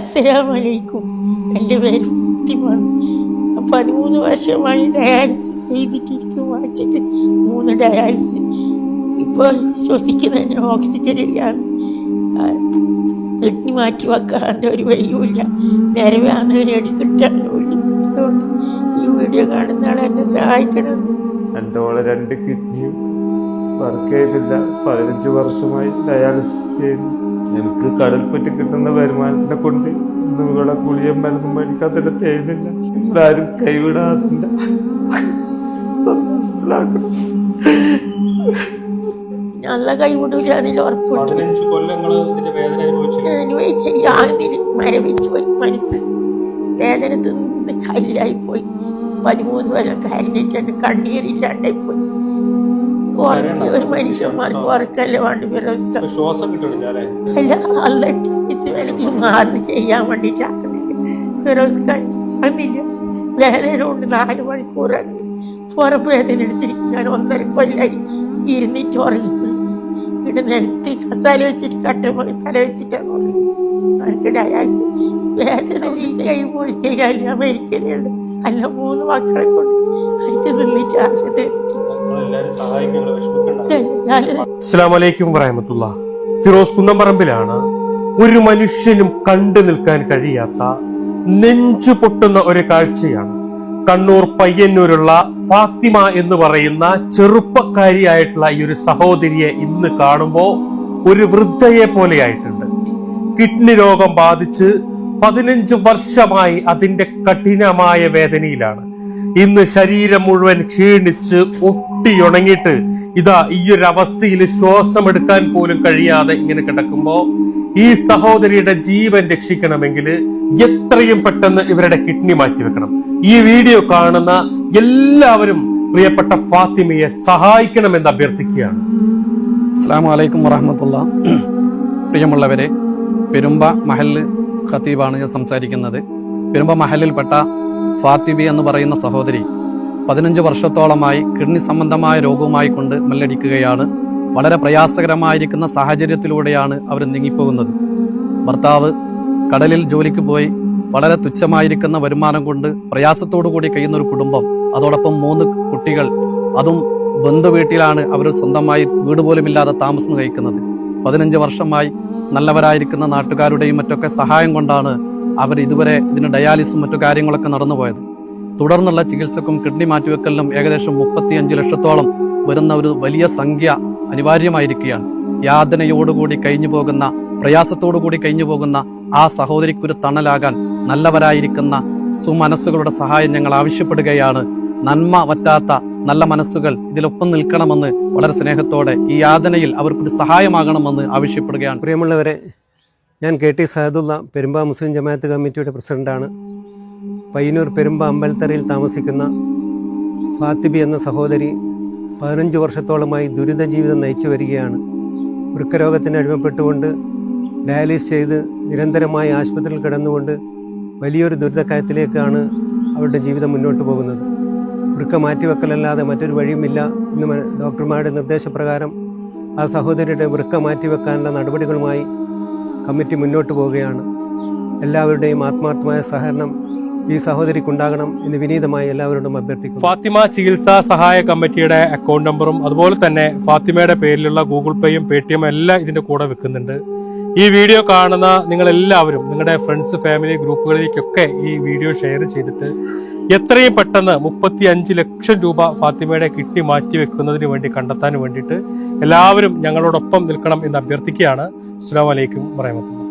അസ്സലാമലൈക്കും. എൻ്റെ പേര് ഫാത്തിമ. 13 വർഷമായി ഡയാലിസിസ് ചെയ്തിട്ടിരിക്കും. ആഴ്ചക്ക് 3 ഡയാലിസിസ്. ഇപ്പോൾ ശ്വസിക്കുന്നതിന് ഓക്സിജനിലാണ്. കിഡ്നി മാറ്റി വെക്കാൻ്റെ ഒരു വഴിയുമില്ല. നിലവാണ് എടുക്കിട്ടാനുമില്ല. അതുകൊണ്ട് ഈ വീഡിയോ കാണുന്ന ആളെ എന്നെ സഹായിക്കണം. എൻ്റെ ഓളെ 2 കിഡ്നിയും വർക്ക് ചെയ്തില്ല. 15 വർഷമായി ഡയാലിസിസ് ചെയ്യുന്നു. എനിക്ക് കടൽപ്പറ്റി കിട്ടുന്ന വരുമാനത്തിനെ കൊണ്ട് ഇവിടെ കുളിയും മരുന്നും മേടിക്കാതെ ചെയ്യുന്നില്ല. ഇവിടെ ആരും കൈവിടാതില്ല. നല്ല കൈവിടൂല, അതിൽ ഉറപ്പുണ്ട്. മരവിച്ചു പോയി, മനസ്സ് വേദന തിന്ന് കല്ലായി പോയി. 13 കൊല്ലം കരഞ്ഞിട്ട് കണ്ണീരില്ലാണ്ടായി പോയി. ഉറക്കി ഒരു മനുഷ്യന്മാർക്ക് ഉറക്കല്ലേ വേണ്ട വ്യവസ്ഥ. മാറി ചെയ്യാൻ വേണ്ടിയിട്ടാക്കുന്നില്ല. വേദന കൊണ്ട് 4 മണിക്കൂറാണ് പുറം വേദന എടുത്തിരിക്കും. ഞാൻ 1.5 കൊല്ലായി ഇരുന്നിട്ട് ഉറങ്ങി. ഇവിടെ നിരത്തി കസാല വെച്ചിട്ട് കട്ട തല വെച്ചിട്ടാണ് ഉറങ്ങി. എനിക്ക് ഡയാലിസിസ് വേദന കൈ പോയി കഴിഞ്ഞാൽ അമേരിക്കയിലുണ്ട്. അല്ല 3 മക്കളെ കൊണ്ട് എനിക്ക് നിന്നിട്ട് ആശുപത്രി. അസ്സലാമലൈക്കും വറഹ്മത്തുള്ളാഹി. ഫിറോസ് കുന്നംപറമ്പിലാണ്. ഒരു മനുഷ്യനും കണ്ടു നിൽക്കാൻ കഴിയാത്ത നെഞ്ചു പൊട്ടുന്ന ഒരു കാഴ്ചയാണ്. കണ്ണൂർ പയ്യന്നൂരുള്ള ഫാത്തിമ എന്ന് പറയുന്ന ചെറുപ്പക്കാരിയായിട്ടുള്ള ഈ ഒരു സഹോദരിയെ ഇന്ന് കാണുമ്പോൾ ഒരു വൃദ്ധയെ പോലെയായിട്ടുണ്ട്. കിഡ്നി രോഗം ബാധിച്ച് 15 വർഷമായി അതിന്റെ കഠിനമായ വേദനയിലാണ്. ഇന്ന് ശരീരം മുഴുവൻ ക്ഷീണിച്ച് ഒട്ടിയുണങ്ങിയിട്ട് ഇതാ ഈ ഒരു അവസ്ഥയിൽ ശ്വാസം എടുക്കാൻ പോലും കഴിയാതെ ഇങ്ങനെ കിടക്കുമ്പോ ഈ സഹോദരിയുടെ ജീവൻ രക്ഷിക്കണമെങ്കിൽ എത്രയും പെട്ടെന്ന് ഇവരുടെ കിഡ്നി മാറ്റിവെക്കണം. ഈ വീഡിയോ കാണുന്ന എല്ലാവരും പ്രിയപ്പെട്ട ഫാത്തിമയെ സഹായിക്കണമെന്ന് അഭ്യർത്ഥിക്കുകയാണ്. അസ്സലാമു അലൈക്കും വറഹ്മത്തുള്ളാഹി. പ്രിയമുള്ളവരെ, പെരുമ്പ മഹല്ല് ഖത്തീബാണ് ഞാൻ സംസാരിക്കുന്നത്. പെരുമ്പ മഹലിൽപ്പെട്ട ഫാത്തിബി എന്ന് പറയുന്ന സഹോദരി 15 വർഷത്തോളമായി കിഡ്നി സംബന്ധമായ രോഗവുമായി കൊണ്ട് മല്ലടിക്കുകയാണ്. വളരെ പ്രയാസകരമായിരിക്കുന്ന സാഹചര്യത്തിലൂടെയാണ് അവർ നീങ്ങിപ്പോകുന്നത്. ഭർത്താവ് കടലിൽ ജോലിക്ക് പോയി വളരെ തുച്ഛമായിരിക്കുന്ന വരുമാനം കൊണ്ട് പ്രയാസത്തോടു കൂടി കഴിയുന്ന ഒരു കുടുംബം, അതോടൊപ്പം 3 കുട്ടികൾ, അതും ബന്ധു വീട്ടിലാണ് അവർ സ്വന്തമായി വീട് പോലും ഇല്ലാതെ താമസം കഴിക്കുന്നത്. 15 വർഷമായി നല്ലവരായിരിക്കുന്ന നാട്ടുകാരുടെയും മറ്റൊക്കെ സഹായം കൊണ്ടാണ് അവർ ഇതുവരെ ഇതിന് ഡയാലിസും മറ്റു കാര്യങ്ങളൊക്കെ നടന്നുപോയത്. തുടർന്നുള്ള ചികിത്സക്കും കിഡ്നി മാറ്റിവെക്കലിനും ഏകദേശം 35 ലക്ഷത്തോളം വരുന്ന ഒരു വലിയ സംഖ്യ അനിവാര്യമായിരിക്കുകയാണ്. യാതനയോടുകൂടി കഴിഞ്ഞു പോകുന്ന, പ്രയാസത്തോടുകൂടി കഴിഞ്ഞു പോകുന്ന ആ സഹോദരിക്കൊരു തണലാകാൻ നല്ലവരായിരിക്കുന്ന സുമനസ്സുകളുടെ സഹായം ഞങ്ങൾ ആവശ്യപ്പെടുകയാണ്. നന്മ പറ്റാത്ത നല്ല മനസ്സുകൾ ഇതിലൊപ്പം നിൽക്കണമെന്ന് വളരെ സ്നേഹത്തോടെ ഈ യാതനയിൽ അവർക്കൊരു സഹായമാകണമെന്ന് ആവശ്യപ്പെടുകയാണ്. പ്രിയമുള്ളവരെ, ഞാൻ KT സഹദുള്ള, പെരുമ്പ മുസ്ലിം ജമാഅത്ത് കമ്മിറ്റിയുടെ പ്രസിഡന്റാണ്. പയ്യന്നൂർ പെരുമ്പ അമ്പലത്തറയിൽ താമസിക്കുന്ന ഫാത്തിബി എന്ന സഹോദരി 15 വർഷത്തോളമായി ദുരിത ജീവിതം നയിച്ചു വരികയാണ്. വൃക്കരോഗത്തിന് അടിമപ്പെട്ടുകൊണ്ട് ഡയാലിസിസ് ചെയ്ത് നിരന്തരമായി ആശുപത്രിയിൽ കിടന്നുകൊണ്ട് വലിയൊരു ദുരിതക്കയത്തിലേക്കാണ് അവരുടെ ജീവിതം മുന്നോട്ട് പോകുന്നത്. വൃക്ക മാറ്റിവെക്കലല്ലാതെ മറ്റൊരു വഴിയുമില്ല. ഇന്ന് ഡോക്ടർമാരുടെ നിർദ്ദേശപ്രകാരം ആ സഹോദരിയുടെ വൃക്ക മാറ്റിവെക്കാനുള്ള നടപടികളുമായി കമ്മിറ്റി മുന്നോട്ട് പോവുകയാണ്. എല്ലാവരുടെയും ആത്മാർത്ഥമായ സഹകരണം ഈ സഹോദരിക്കുണ്ടാകണം എന്ന് വിനീതമായി എല്ലാവരോടും അഭ്യർത്ഥിക്കുന്നു. ഫാത്തിമ ചികിത്സാ സഹായ കമ്മിറ്റിയുടെ അക്കൗണ്ട് നമ്പറും അതുപോലെ തന്നെ ഫാത്തിമയുടെ പേരിലുള്ള ഗൂഗിൾ പേയും പേടിഎം എല്ലാം ഇതിന്റെ കൂടെ വെക്കുന്നുണ്ട്. ഈ വീഡിയോ കാണുന്ന നിങ്ങളെല്ലാവരും നിങ്ങളുടെ ഫ്രണ്ട്സ്, ഫാമിലി ഗ്രൂപ്പുകളിലേക്കൊക്കെ ഈ വീഡിയോ ഷെയർ ചെയ്തിട്ട് എത്രയും പെട്ടെന്ന് 35 ലക്ഷം രൂപ ഫാത്തിമയുടെ കിഡ്നി മാറ്റിവെക്കുന്നതിന് വേണ്ടി കണ്ടെത്താൻ വേണ്ടിയിട്ട് എല്ലാവരും ഞങ്ങളോടൊപ്പം നിൽക്കണം എന്ന് അഭ്യർത്ഥിക്കുകയാണ്. അസ്സലാമു അലൈക്കും വറഹ്മത്തുള്ളാഹി.